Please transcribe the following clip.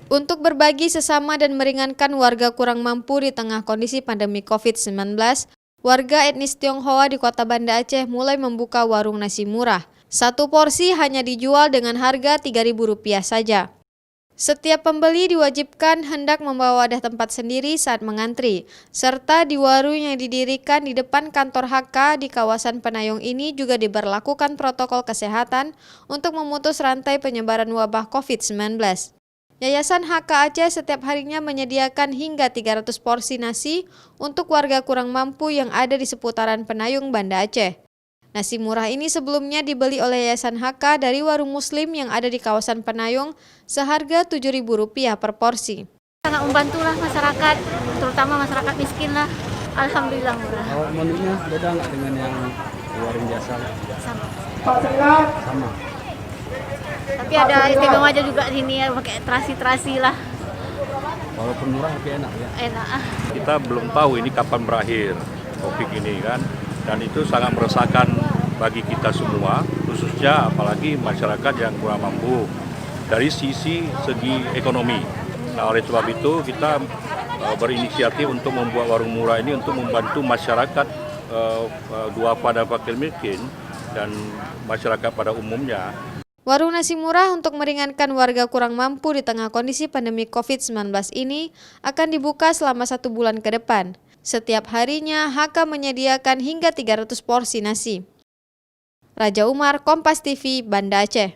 Untuk berbagi sesama dan meringankan warga kurang mampu di tengah kondisi pandemi COVID-19, warga etnis Tionghoa di Kota Banda Aceh mulai membuka warung nasi murah. Satu porsi hanya dijual dengan harga Rp3.000 saja. Setiap pembeli diwajibkan hendak membawa wadah tempat sendiri saat mengantri, serta di warung yang didirikan di depan kantor HK di kawasan Penayung ini juga diberlakukan protokol kesehatan untuk memutus rantai penyebaran wabah COVID-19. Yayasan HK Aceh setiap harinya menyediakan hingga 300 porsi nasi untuk warga kurang mampu yang ada di seputaran Penayung, Banda Aceh. Nasi murah ini sebelumnya dibeli oleh Yayasan HK dari warung muslim yang ada di kawasan Penayung seharga Rp7.000 per porsi. Sangat membantulah masyarakat, terutama masyarakat miskin lah. Alhamdulillah murah. Oh, menunya beda nggak dengan yang di warung biasa? Sama. Sama. Tapi ada istimewa aja juga di sini ya, pakai terasi-terasi lah. Walaupun murah tapi enak ya? Enak. Kita belum tahu ini kapan berakhir topik ini kan, dan itu sangat meresahkan bagi kita semua, khususnya apalagi masyarakat yang kurang mampu dari segi ekonomi. Nah, oleh sebab itu kita berinisiatif untuk membuat warung murah ini untuk membantu masyarakat duafa dan fakir miskin dan masyarakat pada umumnya. Warung nasi murah untuk meringankan warga kurang mampu di tengah kondisi pandemi COVID-19 ini akan dibuka selama 1 bulan ke depan. Setiap harinya HK menyediakan hingga 300 porsi nasi. Raja Umar, Kompas TV, Banda Aceh.